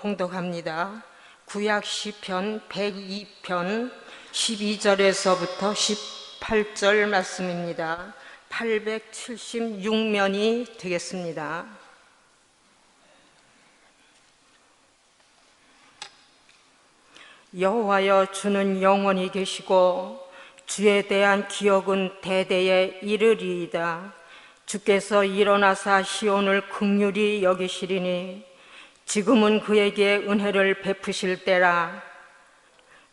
봉독합니다. 구약 시편 102편 12절에서부터 18절 말씀입니다. 876면이 되겠습니다. 여호와여, 주는 영원히 계시고 주에 대한 기억은 대대에 이르리이다. 주께서 일어나사 시온을 긍휼히 여기시리니 지금은 그에게 은혜를 베푸실 때라.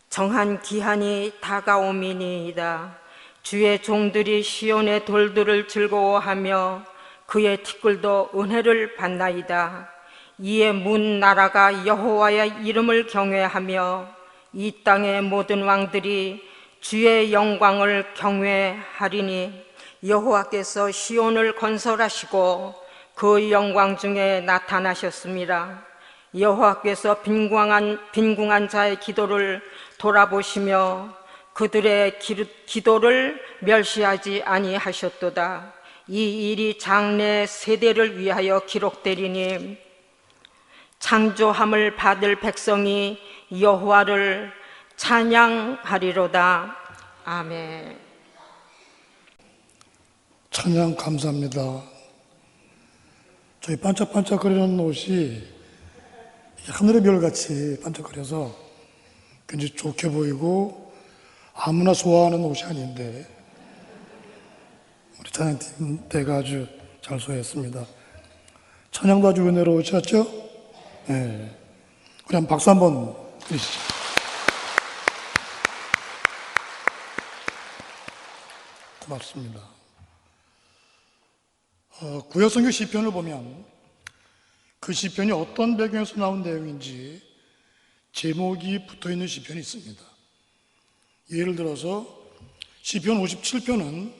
정한 기한이 다가오미니이다. 주의 종들이 시온의 돌들을 즐거워하며 그의 티끌도 은혜를 받나이다. 이에 문 나라가 여호와의 이름을 경외하며 이 땅의 모든 왕들이 주의 영광을 경외하리니 여호와께서 시온을 건설하시고 그 영광 중에 나타나셨습니다. 여호와께서 빈궁한 자의 기도를 돌아보시며 그들의 기도를 멸시하지 아니하셨도다. 이 일이 장래 세대를 위하여 기록되리니 창조함을 받을 백성이 여호와를 찬양하리로다. 아멘. 찬양 감사합니다. 저희 반짝반짝거리는 옷이 하늘의 별같이 반짝거려서 굉장히 좋게 보이고 아무나 좋아하는 옷이 아닌데 우리 찬양팀 대가 아주 잘 소화했습니다. 찬양도 아주 은혜로우셨죠? 네. 우리 한번 박수 한번 드리시죠. 고맙습니다. 구약성경 시편을 보면 그 시편이 어떤 배경에서 나온 내용인지 제목이 붙어있는 시편이 있습니다. 예를 들어서 시편 57편은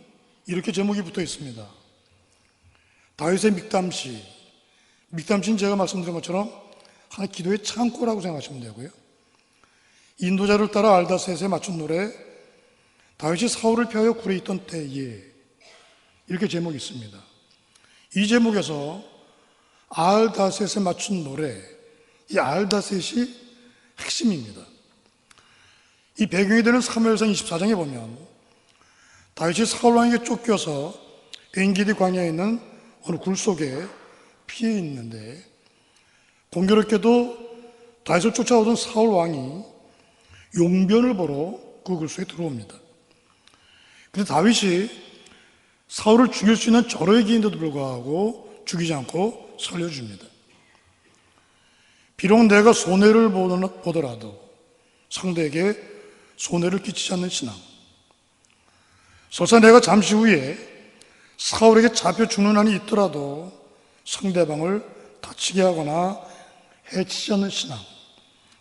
이렇게 제목이 붙어 있습니다. 다윗의 믹담시. 믹담시는 제가 말씀드린 것처럼 하나의 기도의 창고라고 생각하시면 되고요. 인도자를 따라 알다셋에 맞춘 노래, 다윗이 사울을 피하여 굴에 있던 때에, 이렇게 제목이 있습니다. 이 제목에서 알다셋에 맞춘 노래, 이 알다셋이 핵심입니다. 이 배경이 되는 사무엘상 24장에 보면 다윗이 사울 왕에게 쫓겨서 엔게디 광야에 있는 어느 굴 속에 피해 있는데, 공교롭게도 다윗을 쫓아오던 사울 왕이 용변을 보러 그 굴 속에 들어옵니다. 그런데 다윗이 사울을 죽일 수 있는 절호의 기인데도 불구하고 죽이지 않고 살려줍니다. 비록 내가 손해를 보더라도 상대에게 손해를 끼치지 않는 신앙. 설사 내가 잠시 후에 사울에게 잡혀 죽는 한이 있더라도 상대방을 다치게 하거나 해치지 않는 신앙.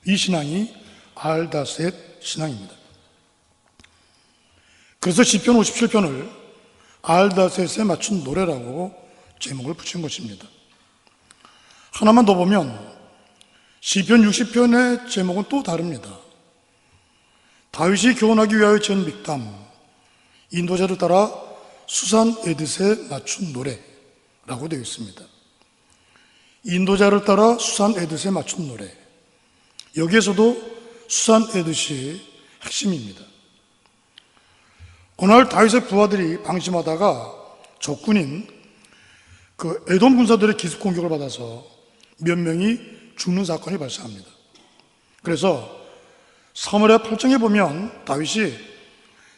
이 신앙이 알다셋 신앙입니다. 그래서 시편 57편을 알다셋에 맞춘 노래라고 제목을 붙인 것입니다. 하나만 더 보면 시편 60편의 제목은 또 다릅니다. 다윗이 교훈하기 위하여 지은 믹담, 인도자를 따라 수산 에드스에 맞춘 노래라고 되어 있습니다. 인도자를 따라 수산 에드스에 맞춘 노래. 여기에서도 수산 에드스이 핵심입니다. 어느 날 다윗의 부하들이 방심하다가 적군인 그 에돔 군사들의 기습 공격을 받아서 몇 명이 죽는 사건이 발생합니다. 그래서 사무엘하 8장에 보면 다윗이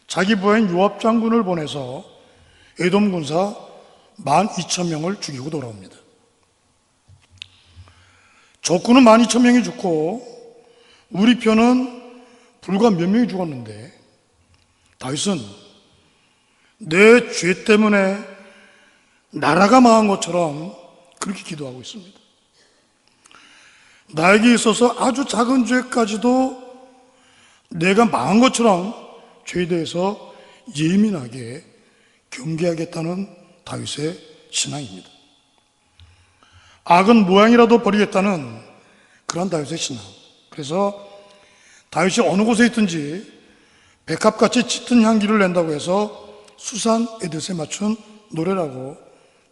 자기 부하인 요압 장군을 보내서 에돔 군사 12,000명을 죽이고 돌아옵니다. 적군은 12,000명이 죽고 우리 편은 불과 몇 명이 죽었는데 다윗은 내 죄 때문에 나라가 망한 것처럼 그렇게 기도하고 있습니다. 나에게 있어서 아주 작은 죄까지도 내가 망한 것처럼 죄에 대해서 예민하게 경계하겠다는 다윗의 신앙입니다. 악은 모양이라도 버리겠다는 그런 다윗의 신앙. 그래서 다윗이 어느 곳에 있든지 백합같이 짙은 향기를 낸다고 해서 수산 에드스에 맞춘 노래라고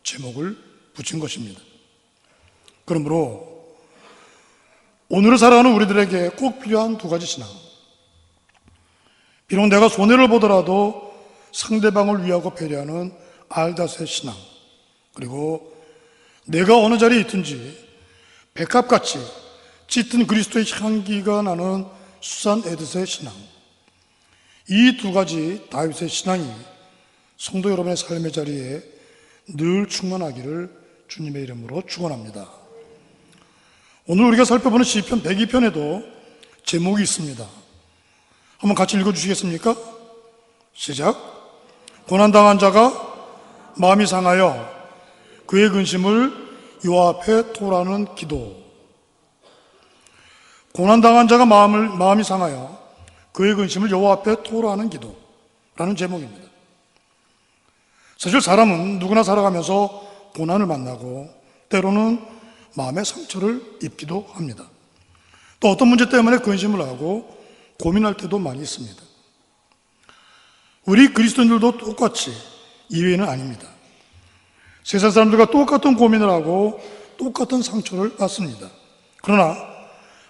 제목을 붙인 것입니다. 그러므로 오늘을 살아가는 우리들에게 꼭 필요한 두 가지 신앙. 비록 내가 손해를 보더라도 상대방을 위하고 배려하는 알다스의 신앙, 그리고 내가 어느 자리에 있든지 백합같이 짙은 그리스도의 향기가 나는 수산 에드스의 신앙, 이 두 가지 다윗의 신앙이 성도 여러분의 삶의 자리에 늘 충만하기를 주님의 이름으로 축원합니다. 오늘 우리가 살펴보는 시편 102편에도 제목이 있습니다. 한번 같이 읽어주시겠습니까? 시작. 고난당한 자가 마음이 상하여 그의 근심을 여호와 앞에 토라는 기도. 고난당한 자가 마음이 상하여 그의 근심을 여호와 앞에 토라는 기도라는 제목입니다. 사실 사람은 누구나 살아가면서 고난을 만나고 때로는 마음의 상처를 입기도 합니다. 또 어떤 문제 때문에 근심을 하고 고민할 때도 많이 있습니다. 우리 그리스도인들도 똑같이 이외는 아닙니다. 세상 사람들과 똑같은 고민을 하고 똑같은 상처를 받습니다. 그러나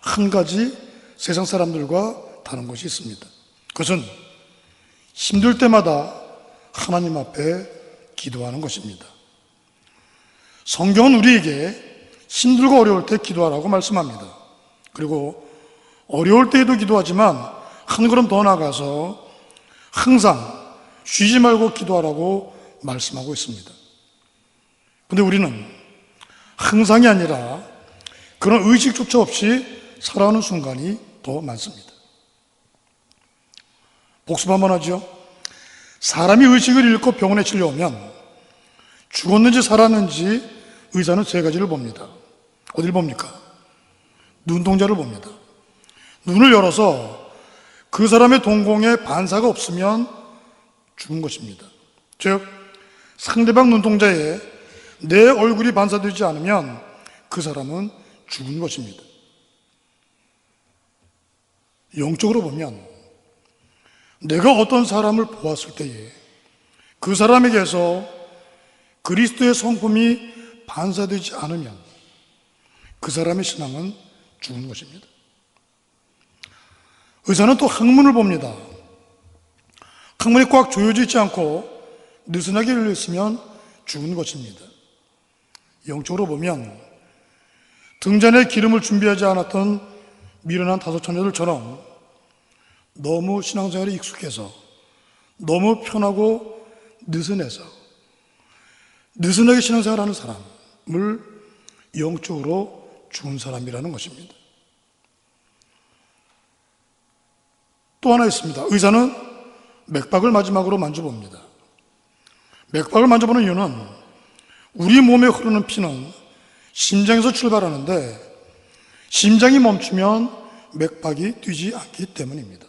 한 가지 세상 사람들과 다른 것이 있습니다. 그것은 힘들 때마다 하나님 앞에 기도하는 것입니다. 성경은 우리에게 힘들고 어려울 때 기도하라고 말씀합니다. 그리고 어려울 때에도 기도하지만 한 걸음 더 나아가서 항상 쉬지 말고 기도하라고 말씀하고 있습니다. 그런데 우리는 항상이 아니라 그런 의식조차 없이 살아가는 순간이 더 많습니다. 복습 한번 하죠. 사람이 의식을 잃고 병원에 실려오면 죽었는지 살았는지 의사는 세 가지를 봅니다. 어딜 봅니까? 눈동자를 봅니다. 눈을 열어서 그 사람의 동공에 반사가 없으면 죽은 것입니다. 즉 상대방 눈동자에 내 얼굴이 반사되지 않으면 그 사람은 죽은 것입니다. 영적으로 보면 내가 어떤 사람을 보았을 때에 그 사람에게서 그리스도의 성품이 반사되지 않으면 그 사람의 신앙은 죽은 것입니다. 의사는 또 항문을 봅니다. 항문이 꽉 조여져 있지 않고 느슨하게 열려 있으면 죽은 것입니다. 영적으로 보면 등잔에 기름을 준비하지 않았던 미련한 다섯 처녀들처럼 너무 신앙생활에 익숙해서 너무 편하고 느슨해서 느슨하게 신앙생활하는 사람을 영적으로 죽은 사람이라는 것입니다. 또 하나 있습니다. 의사는 맥박을 마지막으로 만져봅니다. 맥박을 만져보는 이유는 우리 몸에 흐르는 피는 심장에서 출발하는데 심장이 멈추면 맥박이 뛰지 않기 때문입니다.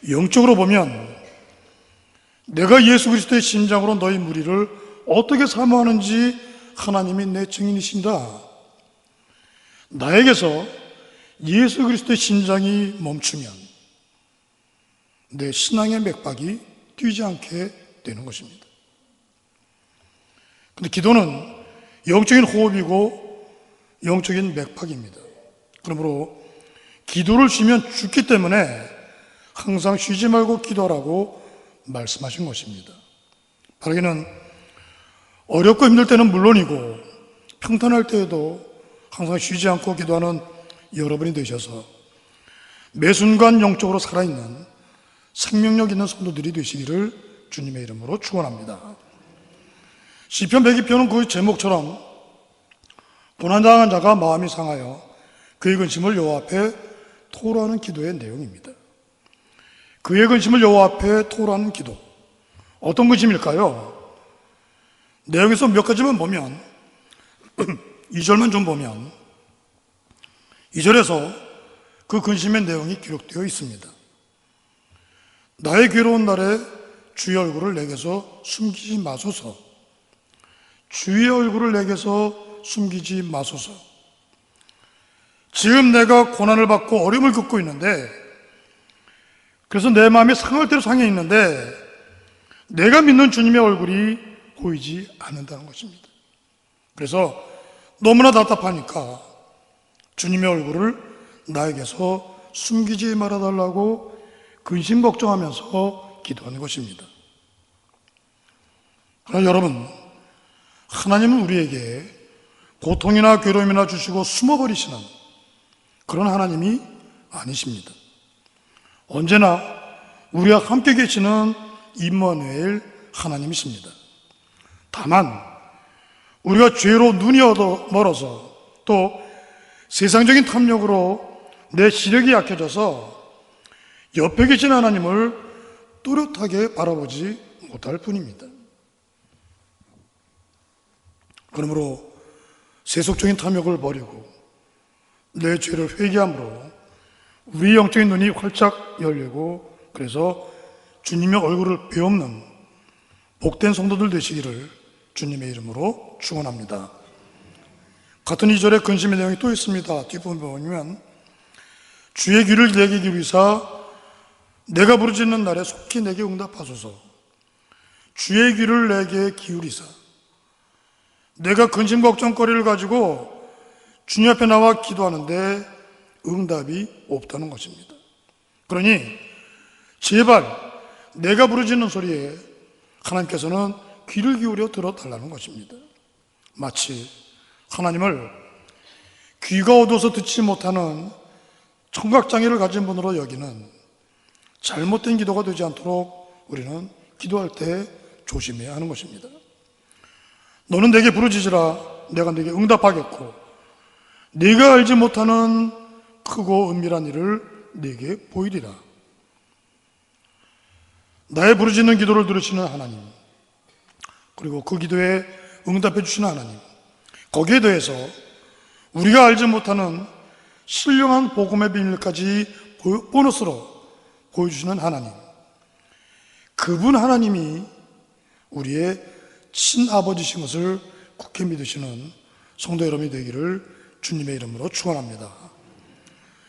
영적으로 보면 내가 예수 그리스도의 심장으로 너희 무리를 어떻게 사모하는지 하나님이 내 증인이신다. 나에게서 예수 그리스도의 심장이 멈추면 내 신앙의 맥박이 뛰지 않게 되는 것입니다. 그런데 기도는 영적인 호흡이고 영적인 맥박입니다. 그러므로 기도를 쉬면 죽기 때문에 항상 쉬지 말고 기도하라고 말씀하신 것입니다. 바라기는 어렵고 힘들 때는 물론이고 평탄할 때에도 항상 쉬지 않고 기도하는 여러분이 되셔서 매 순간 영적으로 살아있는 생명력 있는 성도들이 되시기를 주님의 이름으로 축원합니다. 시편 102편은 그 제목처럼 고난당한 자가 마음이 상하여 그의 근심을 여호와 앞에 토로하는 기도의 내용입니다. 그의 근심을 여호와 앞에 토로하는 기도, 어떤 근심일까요? 내용에서 몇 가지만 보면 2절만 좀 보면 2절에서 그 근심의 내용이 기록되어 있습니다. 나의 괴로운 날에 주의 얼굴을 내게서 숨기지 마소서. 주의 얼굴을 내게서 숨기지 마소서. 지금 내가 고난을 받고 어려움을 겪고 있는데, 그래서 내 마음이 상할 대로 상해 있는데 내가 믿는 주님의 얼굴이 보이지 않는다는 것입니다. 그래서 너무나 답답하니까 주님의 얼굴을 나에게서 숨기지 말아달라고 근심 걱정하면서 기도하는 것입니다. 그러나 여러분, 하나님은 우리에게 고통이나 괴로움이나 주시고 숨어버리시는 그런 하나님이 아니십니다. 언제나 우리와 함께 계시는 임마누엘 하나님이십니다. 다만 우리가 죄로 눈이 멀어서 또 세상적인 탐욕으로 내 시력이 약해져서 옆에 계신 하나님을 또렷하게 바라보지 못할 뿐입니다. 그러므로 세속적인 탐욕을 버리고 내 죄를 회개함으로 우리 영적인 눈이 활짝 열리고 그래서 주님의 얼굴을 베없는 복된 성도들 되시기를 주님의 이름으로 축원합니다. 같은 2절에 근심의 내용이 또 있습니다. 뒷부분 보면 주의 귀를 내게 기울이사 내가 부르짖는 날에 속히 내게 응답하소서. 주의 귀를 내게 기울이사 내가 근심 걱정거리를 가지고 주님 앞에 나와 기도하는데 응답이 없다는 것입니다. 그러니 제발 내가 부르짖는 소리에 하나님께서는 귀를 기울여 들어달라는 것입니다. 마치 하나님을 귀가 어두워서 듣지 못하는 청각장애를 가진 분으로 여기는 잘못된 기도가 되지 않도록 우리는 기도할 때 조심해야 하는 것입니다. 너는 내게 부르짖으라 내가 내게 응답하겠고 네가 알지 못하는 크고 은밀한 일을 네게 보이리라. 나의 부르짖는 기도를 들으시는 하나님, 그리고 그 기도에 응답해 주시는 하나님, 거기에 대해서 우리가 알지 못하는 신령한 복음의 비밀까지 보너스로 보여주시는 하나님, 그분 하나님이 우리의 친아버지신 것을 굳게 믿으시는 성도 여러분이 되기를 주님의 이름으로 축원합니다.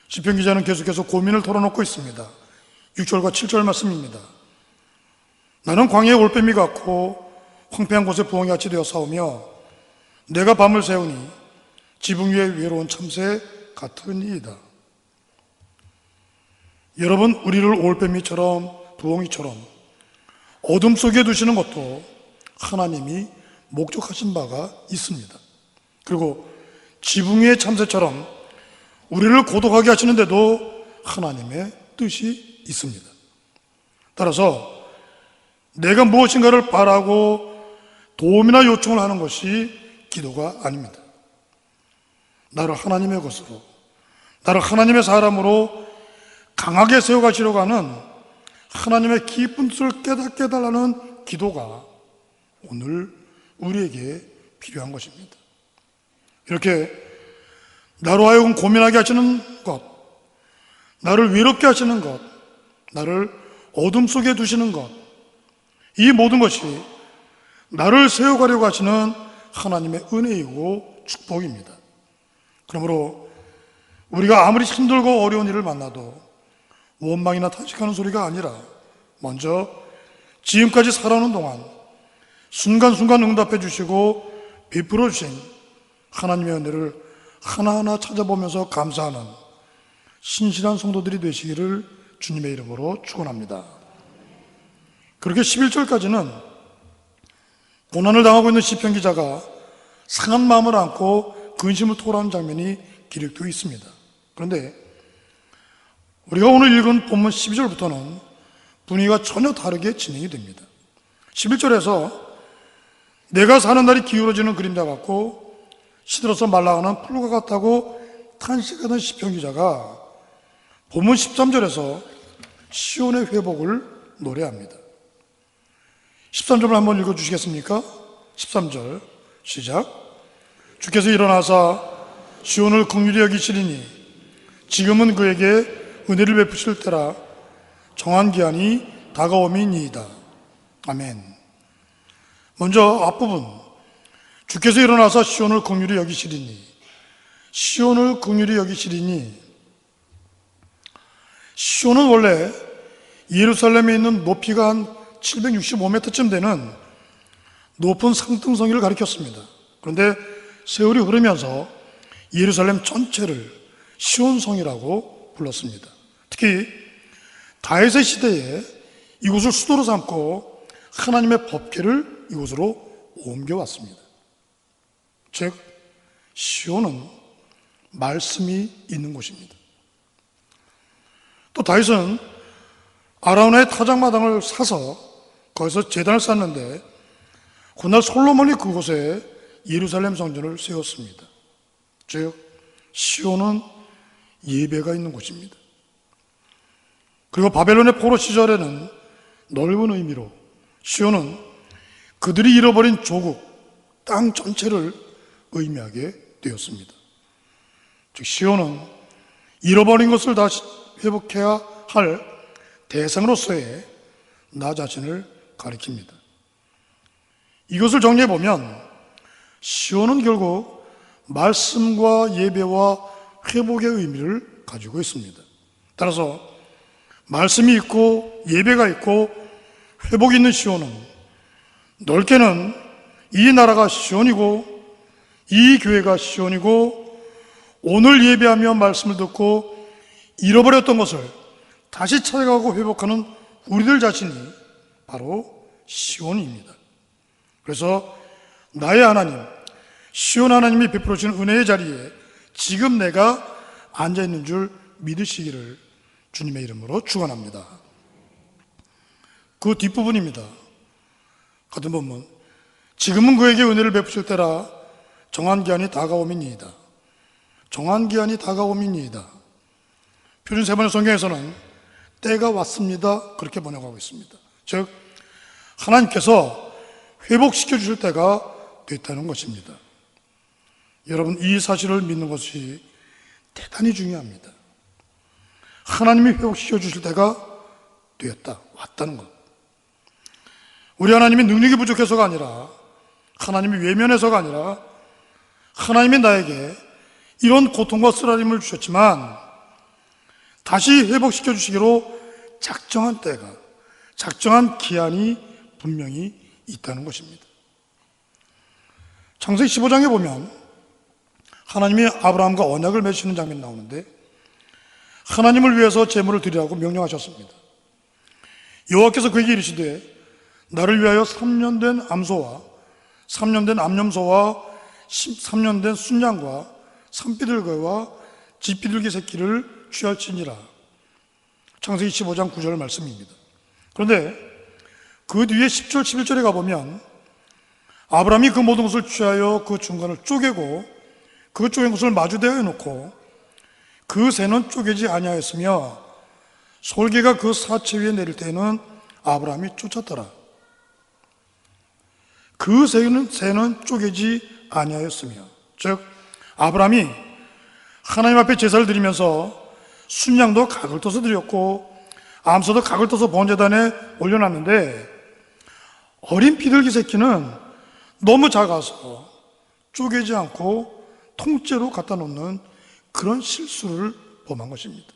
시편 기자는 계속해서 고민을 털어놓고 있습니다. 6절과 7절 말씀입니다. 나는 광야의 올빼미 같고 황폐한 곳에 부엉이 같이 되어 싸우며 내가 밤을 새우니 지붕 위에 외로운 참새 같으니이다. 여러분, 우리를 올빼미처럼 부엉이처럼 어둠 속에 두시는 것도 하나님이 목적하신 바가 있습니다. 그리고 지붕 위의 참새처럼 우리를 고독하게 하시는데도 하나님의 뜻이 있습니다. 따라서 내가 무엇인가를 바라고 도움이나 요청을 하는 것이 기도가 아닙니다. 나를 하나님의 것으로, 나를 하나님의 사람으로 강하게 세워가시려고 하는 하나님의 깊은 뜻을 깨닫게 해달라는 기도가 오늘 우리에게 필요한 것입니다. 이렇게 나로 하여금 고민하게 하시는 것, 나를 외롭게 하시는 것, 나를 어둠 속에 두시는 것, 이 모든 것이 나를 세워가려고 하시는 하나님의 은혜이고 축복입니다. 그러므로 우리가 아무리 힘들고 어려운 일을 만나도 원망이나 탄식하는 소리가 아니라 먼저 지금까지 살아오는 동안 순간순간 응답해 주시고 베풀어 주신 하나님의 은혜를 하나하나 찾아보면서 감사하는 신실한 성도들이 되시기를 주님의 이름으로 축원합니다. 그렇게 11절까지는 고난을 당하고 있는 시편 기자가 상한 마음을 안고 근심을 토로하는 장면이 기록되어 있습니다. 그런데 우리가 오늘 읽은 본문 12절부터는 분위기가 전혀 다르게 진행이 됩니다. 11절에서 내가 사는 날이 기울어지는 그림자 같고 시들어서 말라가는 풀과 같다고 탄식하던 시편 기자가 본문 13절에서 시온의 회복을 노래합니다. 13절을 한번 읽어주시겠습니까? 13절 시작. 주께서 일어나사 시온을 긍휼히 여기시리니 지금은 그에게 은혜를 베푸실 때라. 정한 기한이 다가옴이니이다. 아멘. 먼저 앞부분, 주께서 일어나서 시온을 긍휼히 여기시리니, 시온을 긍휼히 여기시리니, 시온은 원래 예루살렘에 있는 높이가 한 765m쯤 되는 높은 상등성이를 가리켰습니다. 그런데 세월이 흐르면서 예루살렘 전체를 시온성이라고 불렀습니다. 특히 다윗의 시대에 이곳을 수도로 삼고 하나님의 법궤를 이곳으로 옮겨왔습니다. 즉 시온은 말씀이 있는 곳입니다. 또 다윗은 아라우나의 타작마당을 사서 거기서 제단을 쌓는데 그날 솔로몬이 그곳에 예루살렘 성전을 세웠습니다. 즉 시온은 예배가 있는 곳입니다. 그리고 바벨론의 포로 시절에는 넓은 의미로 시온은 그들이 잃어버린 조국, 땅 전체를 의미하게 되었습니다. 즉 시온은 잃어버린 것을 다시 회복해야 할 대상으로서의 나 자신을 가리킵니다. 이것을 정리해보면 시온은 결국 말씀과 예배와 회복의 의미를 가지고 있습니다. 따라서 말씀이 있고 예배가 있고 회복이 있는 시온은 넓게는 이 나라가 시온이고 이 교회가 시온이고 오늘 예배하며 말씀을 듣고 잃어버렸던 것을 다시 찾아가고 회복하는 우리들 자신이 바로 시온입니다. 그래서 나의 하나님, 시온 하나님이 베풀어 주신 은혜의 자리에 지금 내가 앉아있는 줄 믿으시기를 주님의 이름으로 축원합니다. 그 뒷부분입니다. 같은 본문, 지금은 그에게 은혜를 베푸실 때라 정한 기한이 다가오민이이다. 정한 기한이 다가오민이이다. 표준 세번역 성경에서는 때가 왔습니다 그렇게 번역하고 있습니다. 즉 하나님께서 회복시켜 주실 때가 됐다는 것입니다. 여러분, 이 사실을 믿는 것이 대단히 중요합니다. 하나님이 회복시켜 주실 때가 되었다, 왔다는 것. 우리 하나님이 능력이 부족해서가 아니라, 하나님이 외면해서가 아니라, 하나님이 나에게 이런 고통과 쓰라림을 주셨지만 다시 회복시켜 주시기로 작정한 때가, 작정한 기한이 분명히 있다는 것입니다. 창세기 15장에 보면 하나님이 아브라함과 언약을 맺으시는 장면이 나오는데 하나님을 위해서 제물을 드리라고 명령하셨습니다. 여호와께서 그에게 이르시되 나를 위하여 3년 된 암소와 3년 된 암염소와 3년 된 순양과 산비둘기와 쥐비둘기 새끼를 취할지니라. 창세기 15장 9절 말씀입니다. 그런데 그 뒤에 10절 11절에 가보면 아브라함이 그 모든 것을 취하여 그 중간을 쪼개고 그 쪼갠 것을 마주대어 해놓고 그 새는 쪼개지 아니하였으며 솔개가 그 사체 위에 내릴 때에는 아브라함이 쫓았더라. 그 새는 쪼개지 아니하였으며, 즉 아브라함이 하나님 앞에 제사를 드리면서 순양도 각을 떠서 드렸고 암소도 각을 떠서 번제단에 올려놨는데 어린 비둘기 새끼는 너무 작아서 쪼개지 않고 통째로 갖다 놓는 그런 실수를 범한 것입니다.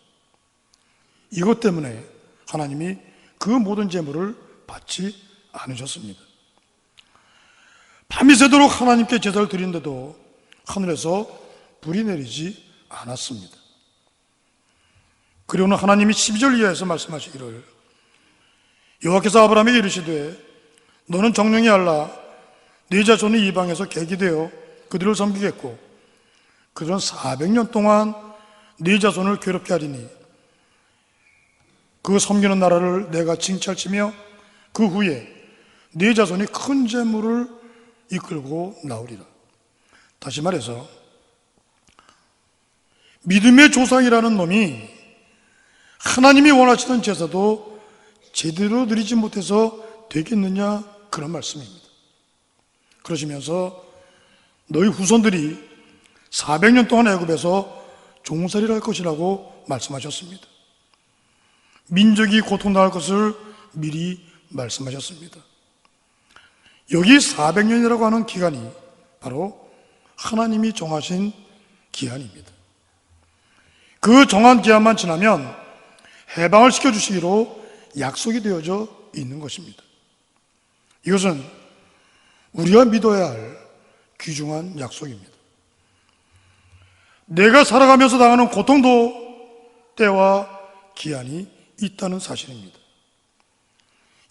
이것 때문에 하나님이 그 모든 제물을 받지 않으셨습니다. 밤이 새도록 하나님께 제사를 드리는데도 하늘에서 불이 내리지 않았습니다. 그리고는 하나님이 12절 이하에서 말씀하시기를 여호와께서 아브라함에게 이르시되 너는 정령이 알라 네 자손이 이방에서 객이 되어 그들을 섬기겠고 그들은 400년 동안 네 자손을 괴롭게 하리니 그 섬기는 나라를 내가 징찰치며 그 후에 네 자손이 큰 재물을 이끌고 나오리라. 다시 말해서 믿음의 조상이라는 놈이 하나님이 원하시는 제사도 제대로 드리지 못해서 되겠느냐, 그런 말씀입니다. 그러시면서 너희 후손들이 400년 동안 애굽에서 종살이를 할 것이라고 말씀하셨습니다. 민족이 고통당할 것을 미리 말씀하셨습니다. 여기 400년이라고 하는 기간이 바로 하나님이 정하신 기한입니다. 그 정한 기한만 지나면 해방을 시켜주시기로 약속이 되어져 있는 것입니다. 이것은 우리가 믿어야 할 귀중한 약속입니다. 내가 살아가면서 당하는 고통도 때와 기한이 있다는 사실입니다.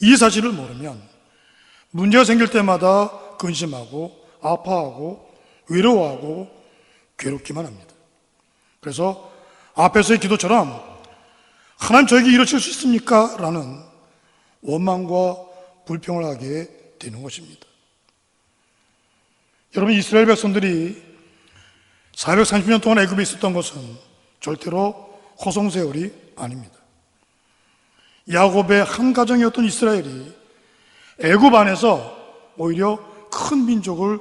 이 사실을 모르면 문제가 생길 때마다 근심하고 아파하고 외로워하고 괴롭기만 합니다. 그래서 앞에서의 기도처럼 하나님 저에게 이러실 수 있습니까? 라는 원망과 불평을 하게 되는 것입니다. 여러분, 이스라엘 백성들이 430년 동안 애굽에 있었던 것은 절대로 허송세월이 아닙니다. 야곱의 한 가정이었던 이스라엘이 애굽 안에서 오히려 큰 민족을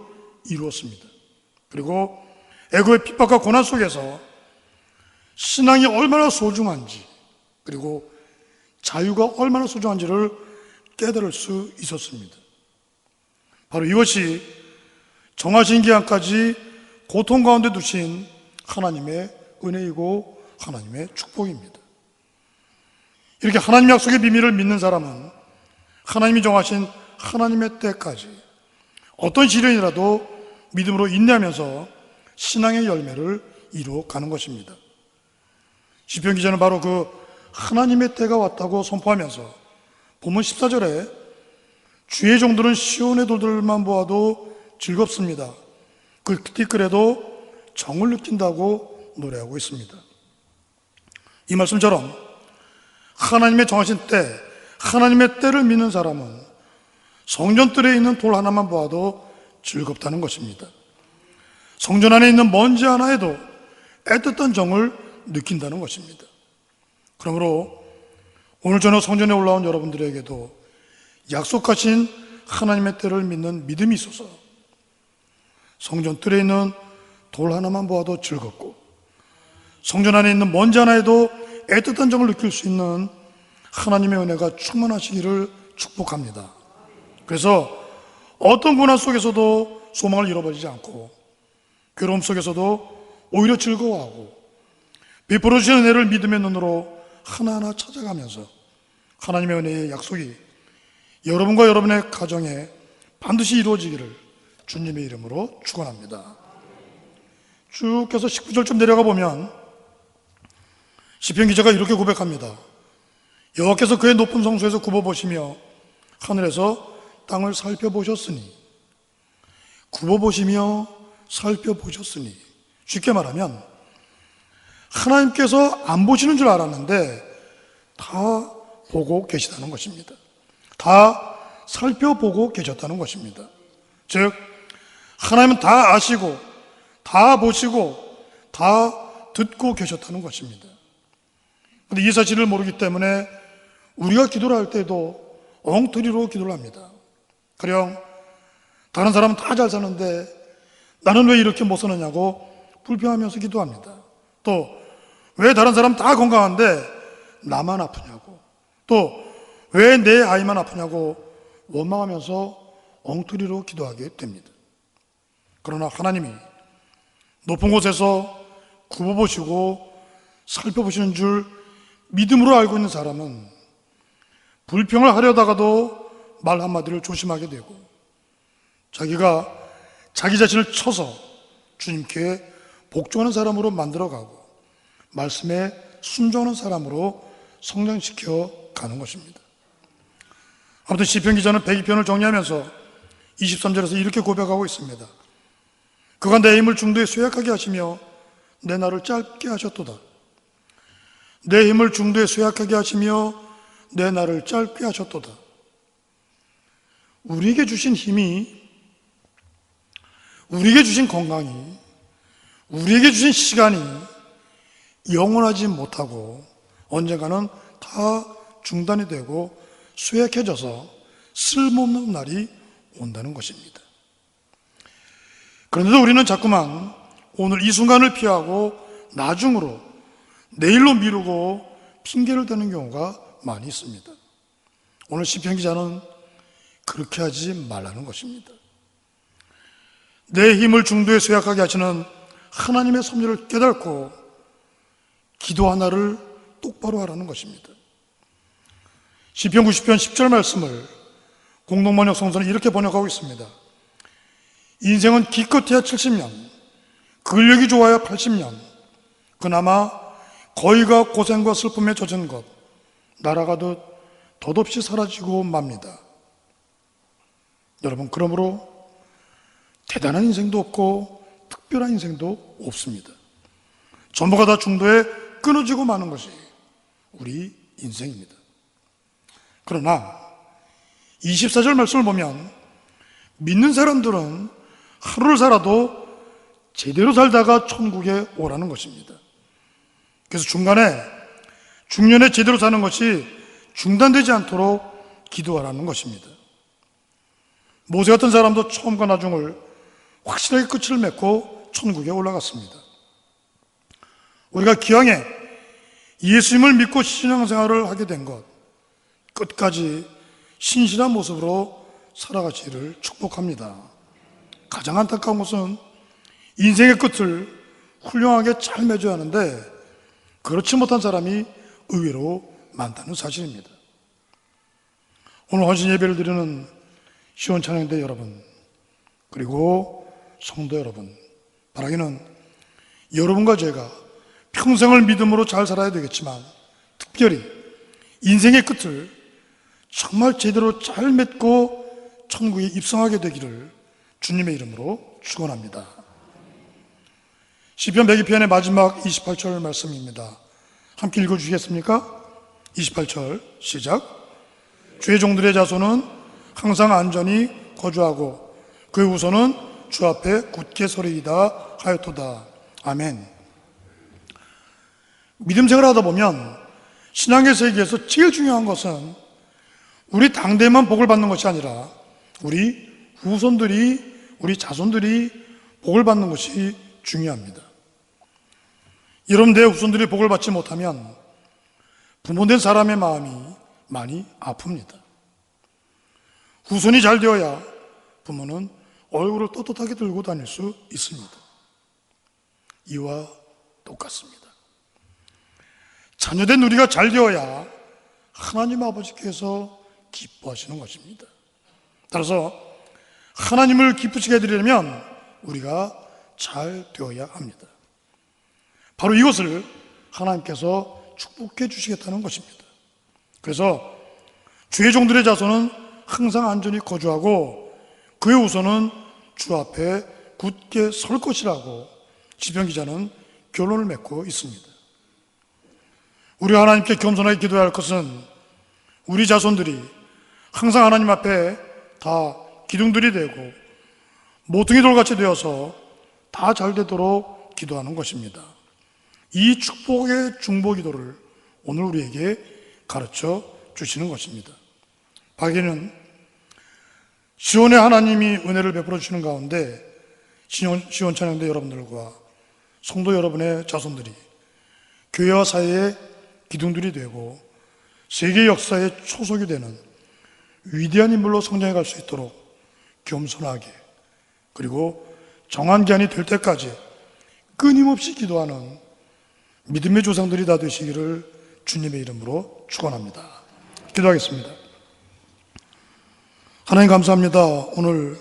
이루었습니다. 그리고 애굽의 핍박과 고난 속에서 신앙이 얼마나 소중한지, 그리고 자유가 얼마나 소중한지를 깨달을 수 있었습니다. 바로 이것이 정하신 기한까지 고통 가운데 두신 하나님의 은혜이고 하나님의 축복입니다. 이렇게 하나님 약속의 비밀을 믿는 사람은 하나님이 정하신 하나님의 때까지 어떤 시련이라도 믿음으로 인내하면서 신앙의 열매를 이루어가는 것입니다. 시편 기자는 바로 그 하나님의 때가 왔다고 선포하면서 본문 14절에 주의 종들은 시온의 돌들만 보아도 즐겁습니다. 그 티끌에도 정을 느낀다고 노래하고 있습니다. 이 말씀처럼 하나님의 정하신 때, 하나님의 때를 믿는 사람은 성전뜰에 있는 돌 하나만 보아도 즐겁다는 것입니다. 성전 안에 있는 먼지 하나에도 애틋한 정을 느낀다는 것입니다. 그러므로 오늘 저녁 성전에 올라온 여러분들에게도 약속하신 하나님의 때를 믿는 믿음이 있어서 성전 뜰에 있는 돌 하나만 보아도 즐겁고 성전 안에 있는 먼지 하나에도 애틋한 정을 느낄 수 있는 하나님의 은혜가 충만하시기를 축복합니다. 그래서 어떤 고난 속에서도 소망을 잃어버리지 않고 괴로움 속에서도 오히려 즐거워하고 베풀어 주신 은혜를 믿음의 눈으로 하나하나 찾아가면서 하나님의 은혜의 약속이 여러분과 여러분의 가정에 반드시 이루어지기를 주님의 이름으로 축원합니다. 쭉 해서 19절쯤 내려가 보면 시편 기자가 이렇게 고백합니다. 여호와께서 그의 높은 성소에서 굽어보시며 하늘에서 땅을 살펴보셨으니, 굽어보시며 살펴보셨으니, 쉽게 말하면 하나님께서 안 보시는 줄 알았는데 다 보고 계시다는 것입니다. 다 살펴보고 계셨다는 것입니다. 즉 하나님은 다 아시고 다 보시고 다 듣고 계셨다는 것입니다. 그런데 이 사실을 모르기 때문에 우리가 기도를 할 때도 엉터리로 기도를 합니다. 가령 다른 사람은 다 잘 사는데 나는 왜 이렇게 못 사느냐고 불평하면서 기도합니다. 또 왜 다른 사람 다 건강한데 나만 아프냐고, 또 왜 내 아이만 아프냐고 원망하면서 엉터리로 기도하게 됩니다. 그러나 하나님이 높은 곳에서 굽어보시고 살펴보시는 줄 믿음으로 알고 있는 사람은 불평을 하려다가도 말 한마디를 조심하게 되고 자기가 자기 자신을 쳐서 주님께 복종하는 사람으로 만들어가고 말씀에 순종하는 사람으로 성장시켜 가는 것입니다. 아무튼 시편 기자는 102편을 정리하면서 23절에서 이렇게 고백하고 있습니다. 그가 내 힘을 중도에 쇠약하게 하시며 내 날을 짧게 하셨도다. 내 힘을 중도에 쇠약하게 하시며 내 날을 짧게 하셨도다. 우리에게 주신 힘이, 우리에게 주신 건강이, 우리에게 주신 시간이 영원하지 못하고 언젠가는 다 중단이 되고 쇠약해져서 쓸모없는 날이 온다는 것입니다. 그런데도 우리는 자꾸만 오늘 이 순간을 피하고 나중으로, 내일로 미루고 핑계를 대는 경우가 많이 있습니다. 오늘 시편 기자는 그렇게 하지 말라는 것입니다. 내 힘을 중도에 쇠약하게 하시는 하나님의 섭리를 깨닫고 기도 하나를 똑바로 하라는 것입니다. 시편 90편 10절 말씀을 공동번역 성서는 이렇게 번역하고 있습니다. 인생은 기껏해야 70년, 근력이 좋아야 80년, 그나마 거의가 고생과 슬픔에 젖은 것, 날아가듯 덧없이 사라지고 맙니다. 여러분, 그러므로 대단한 인생도 없고 특별한 인생도 없습니다. 전부가 다 중도에 끊어지고 마는 것이 우리 인생입니다. 그러나 24절 말씀을 보면 믿는 사람들은 하루를 살아도 제대로 살다가 천국에 오라는 것입니다. 그래서 중년에 제대로 사는 것이 중단되지 않도록 기도하라는 것입니다. 모세 같은 사람도 처음과 나중을 확실하게 끝을 맺고 천국에 올라갔습니다. 우리가 기왕에 예수님을 믿고 신앙생활을 하게 된 것, 끝까지 신실한 모습으로 살아가시기를 축복합니다. 가장 안타까운 것은 인생의 끝을 훌륭하게 잘 맺어야 하는데 그렇지 못한 사람이 의외로 많다는 사실입니다. 오늘 헌신 예배를 드리는 시원찬양대 여러분, 그리고 성도 여러분, 바라기는 여러분과 제가 평생을 믿음으로 잘 살아야 되겠지만 특별히 인생의 끝을 정말 제대로 잘 맺고 천국에 입성하게 되기를 주님의 이름으로 축원합니다. 시편 102편의 마지막 28절 말씀입니다. 함께 읽어주시겠습니까? 28절 시작. 주의 종들의 자손은 항상 안전히 거주하고 그의 후손은 주 앞에 굳게 서리이다 하였도다. 아멘. 믿음 생활을 하다 보면 신앙의 세계에서 제일 중요한 것은 우리 당대만 복을 받는 것이 아니라 우리 후손들이, 우리 자손들이 복을 받는 것이 중요합니다. 여러분, 내 후손들이 복을 받지 못하면 부모된 사람의 마음이 많이 아픕니다. 후손이 잘 되어야 부모는 얼굴을 떳떳하게 들고 다닐 수 있습니다. 이와 똑같습니다. 자녀된 우리가 잘 되어야 하나님 아버지께서 기뻐하시는 것입니다. 따라서 하나님을 기쁘시게 해드리려면 우리가 잘 되어야 합니다. 바로 이것을 하나님께서 축복해 주시겠다는 것입니다. 그래서 주의 종들의 자손은 항상 안전히 거주하고 그의 후손은 주 앞에 굳게 설 것이라고 시편 기자는 결론을 맺고 있습니다. 우리가 하나님께 겸손하게 기도해야 할 것은 우리 자손들이 항상 하나님 앞에 다 기둥들이 되고 모퉁이 돌같이 되어서 다 잘 되도록 기도하는 것입니다. 이 축복의 중보 기도를 오늘 우리에게 가르쳐 주시는 것입니다. 박에는 시온의 하나님이 은혜를 베풀어 주시는 가운데 시온 찬양대 여러분들과 성도 여러분의 자손들이 교회와 사회의 기둥들이 되고 세계 역사의 초석이 되는 위대한 인물로 성장해 갈 수 있도록 겸손하게, 그리고 정한 기한이 될 때까지 끊임없이 기도하는 믿음의 조상들이 다 되시기를 주님의 이름으로 축원합니다. 기도하겠습니다. 하나님 감사합니다. 오늘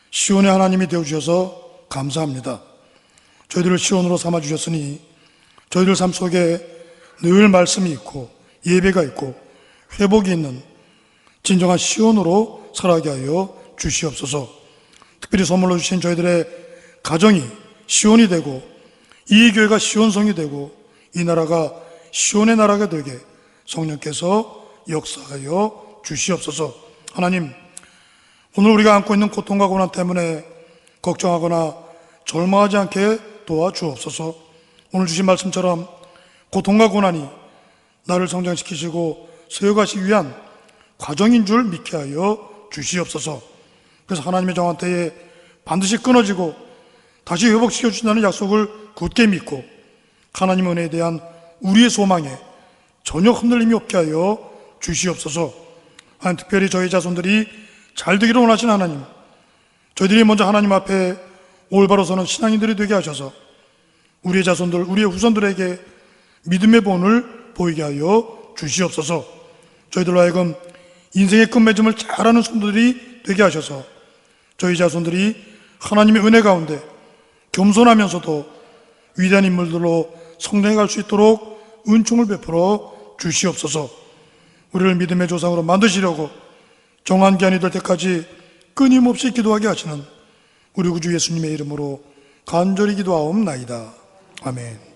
시온의 하나님이 되어주셔서 감사합니다. 저희들을 시온으로 삼아주셨으니 저희들 삶 속에 늘 말씀이 있고 예배가 있고 회복이 있는 진정한 시온으로 살아가게 하여 주시옵소서. 특별히 선물로 주신 저희들의 가정이 시온이 되고 이 교회가 시온성이 되고 이 나라가 시온의 나라가 되게 성령께서 역사하여 주시옵소서. 하나님, 오늘 우리가 안고 있는 고통과 고난 때문에 걱정하거나 절망하지 않게 도와주옵소서. 오늘 주신 말씀처럼 고통과 고난이 나를 성장시키시고 세워가시기 위한 과정인 줄 믿게 하여 주시옵소서. 그래서 하나님의 정한 때에 반드시 끊어지고 다시 회복시켜 주신다는 약속을 굳게 믿고 하나님의 은혜에 대한 우리의 소망에 전혀 흔들림이 없게 하여 주시옵소서. 하나님, 특별히 저희 자손들이 잘 되기를 원하시는 하나님, 저희들이 먼저 하나님 앞에 올바로 서는 신앙인들이 되게 하셔서 우리의 자손들, 우리의 후손들에게 믿음의 본을 보이게 하여 주시옵소서. 저희들로 하여금 인생의 끝맺음을 잘하는 성도들이 되게 하셔서 저희 자손들이 하나님의 은혜 가운데 겸손하면서도 위대한 인물들로 성장해 갈 수 있도록 은총을 베풀어 주시옵소서. 우리를 믿음의 조상으로 만드시려고 정한 기한이 될 때까지 끊임없이 기도하게 하시는 우리 구주 예수님의 이름으로 간절히 기도하옵나이다. 아멘.